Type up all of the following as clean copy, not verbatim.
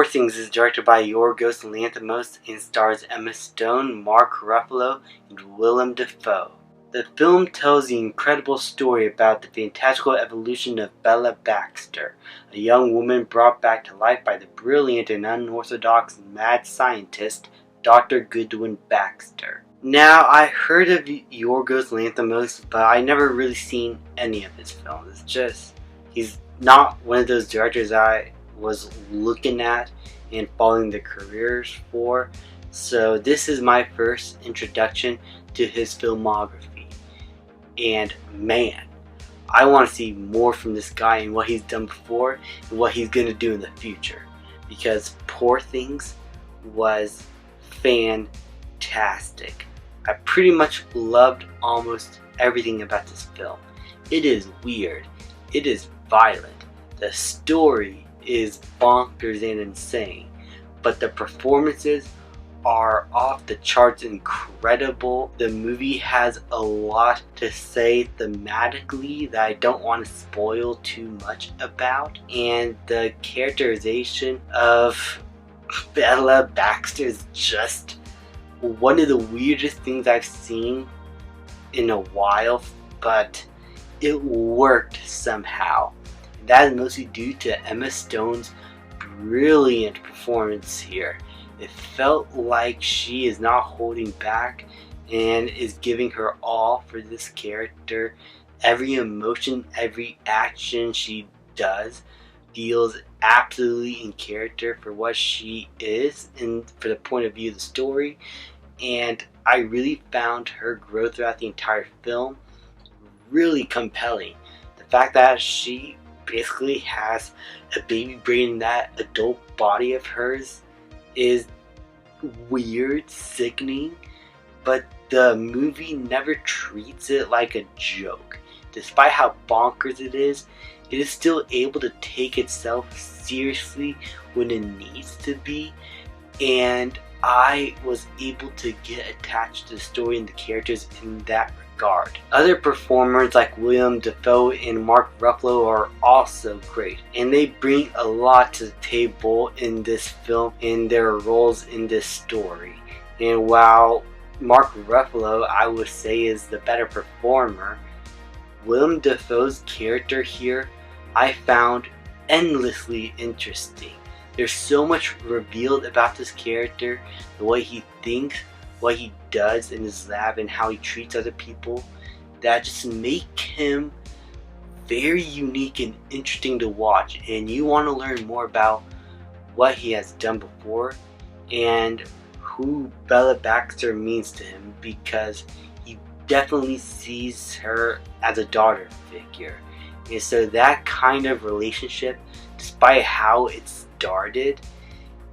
Poor Things is directed by Yorgos Lanthimos and stars Emma Stone, Mark Ruffalo, and Willem Dafoe. The film tells the incredible story about the fantastical evolution of Bella Baxter, a young woman brought back to life by the brilliant and unorthodox mad scientist Dr. Goodwin Baxter. Now, I heard of Yorgos Lanthimos, but I never really seen any of his films. It's just, he's not one of those directors I was looking at and following the careers for. So this is my first introduction to his filmography. And man, I want to see more from this guy and what he's done before and what he's going to do in the future. Because Poor Things was fantastic. I pretty much loved almost everything about this film. It is weird. It is violent. The story is bonkers and insane. But the performances are off the charts incredible. The movie has a lot to say thematically that I don't want to spoil too much about. And the characterization of Bella Baxter is just one of the weirdest things I've seen in a while, but it worked somehow. That is mostly due to Emma Stone's brilliant performance here. It felt like she is not holding back and is giving her all for this character. Every emotion, every action she does feels absolutely in character for what she is and for the point of view of the story. And I really found her growth throughout the entire film really compelling. The fact that she basically has a baby brain in that adult body of hers is weird, sickening, but the movie never treats it like a joke. Despite how bonkers it is still able to take itself seriously when it needs to be, and I was able to get attached to the story and the characters in that regard. Other performers like Willem Dafoe and Mark Ruffalo are also great, and they bring a lot to the table in this film in their roles in this story. And while Mark Ruffalo, I would say, is the better performer, Willem Dafoe's character here I found endlessly interesting. There's so much revealed about this character, the way he thinks, what he does in his lab, and how he treats other people, that just make him very unique and interesting to watch. And you want to learn more about what he has done before and who Bella Baxter means to him, because he definitely sees her as a daughter figure. And so that kind of relationship, despite how it started,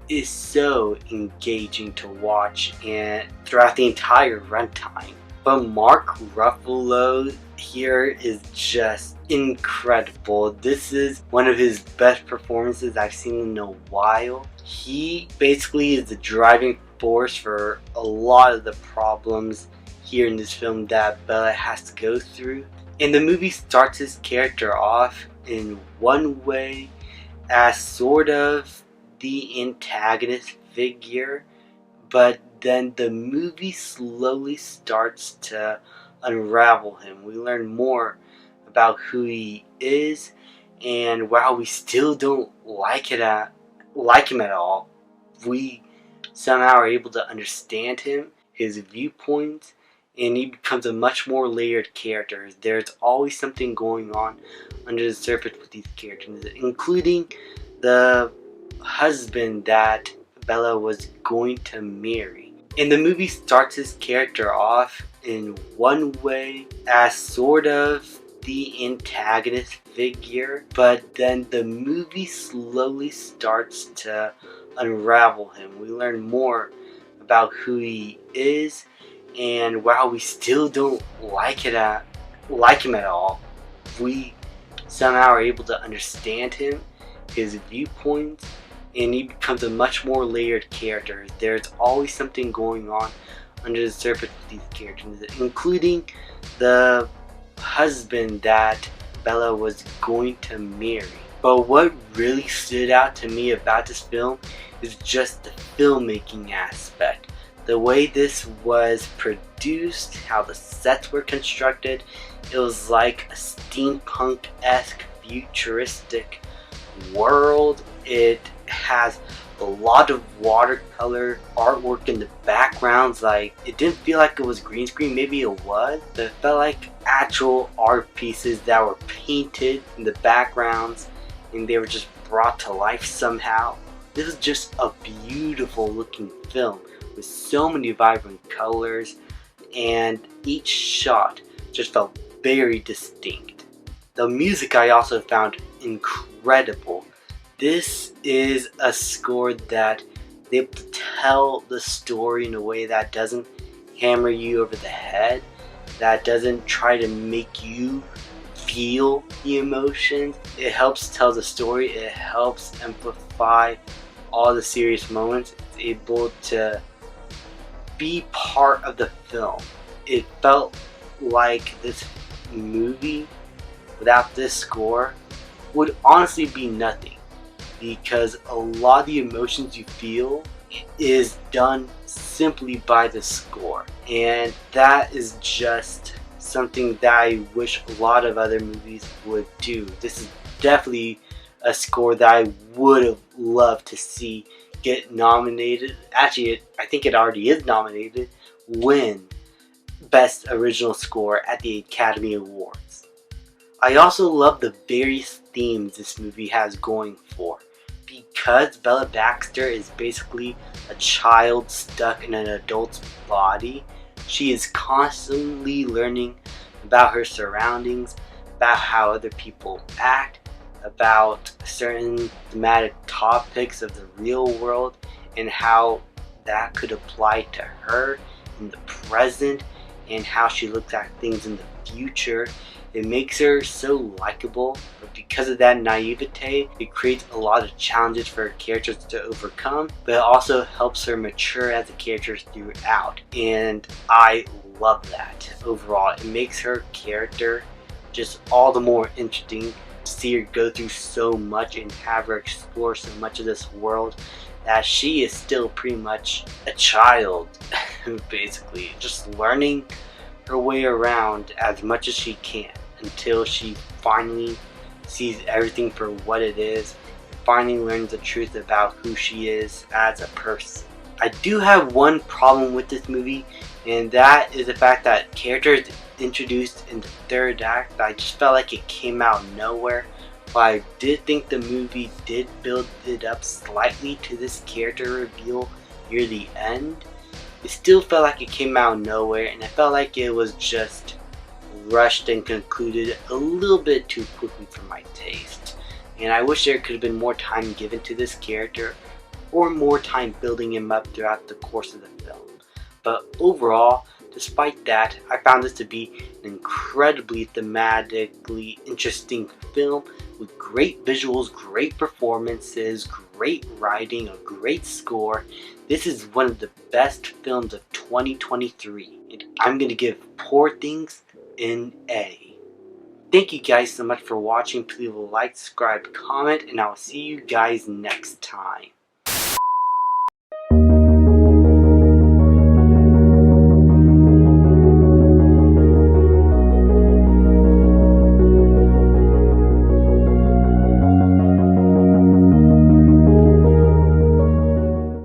is so engaging to watch and throughout the entire runtime. But Mark Ruffalo here is just incredible. This is one of his best performances I've seen in a while. He basically is the driving force for a lot of the problems here in this film that Bella has to go through. And the movie starts his character off in one way as sort of the antagonist figure, but then the movie slowly starts to unravel him. We learn more about who he is, and while we still don't like him at all, we somehow are able to understand him, his viewpoints, and he becomes a much more layered character. There's always something going on under the surface with these characters, including the husband that Bella was going to marry. And the movie starts his character off in one way as sort of the antagonist figure, but then the movie slowly starts to unravel him. We learn more about who he is, and while we still don't like him at all, we somehow are able to understand him, his viewpoints, and he becomes a much more layered character. There's always something going on under the surface with these characters, including the husband that Bella was going to marry. But what really stood out to me about this film is just the filmmaking aspect. The way this was produced, how the sets were constructed, it was like a steampunk-esque futuristic world. It has a lot of watercolor artwork in the backgrounds. Like, it didn't feel like it was green screen, maybe it was, but it felt like actual art pieces that were painted in the backgrounds and they were just brought to life somehow. This is just a beautiful looking film with so many vibrant colors, and each shot just felt very distinct. The music I also found incredible. This is a score that they able to tell the story in a way that doesn't hammer you over the head, that doesn't try to make you feel the emotions. It helps tell the story, it helps amplify all the serious moments. It's able to be part of the film. It felt like this movie without this score would honestly be nothing, because a lot of the emotions you feel is done simply by the score, and that is just something that I wish a lot of other movies would do. This is definitely a score that I would have loved to see get nominated. Actually, I think it already is nominated, win Best Original Score at the Academy Awards. I also love the various themes this movie has going for. Because Bella Baxter is basically a child stuck in an adult's body, she is constantly learning about her surroundings, about how other people act, about certain thematic topics of the real world, and how that could apply to her in the present, and how she looks at things in the future. It makes her so likable, but because of that naivete, it creates a lot of challenges for her characters to overcome, but it also helps her mature as a character throughout, and I love that. Overall, it makes her character just all the more interesting to see her go through so much and have her explore so much of this world, that she is still pretty much a child, basically, just learning her way around as much as she can until she finally sees everything for what it is, finally learns the truth about who she is as a person. I do have one problem with this movie, and that is the fact that characters introduced in the third act, I just felt like it came out of nowhere. While I did think the movie did build it up slightly to this character reveal near the end, it still felt like it came out of nowhere, and I felt like it was just rushed and concluded a little bit too quickly for my taste. And I wish there could have been more time given to this character, or more time building him up throughout the course of the film. But overall, despite that, I found this to be an incredibly thematically interesting film with great visuals, great performances, great writing, a great score. This is one of the best films of 2023, and I'm going to give Poor Things an A. Thank you guys so much for watching. Please leave a like, subscribe, comment, and I'll see you guys next time.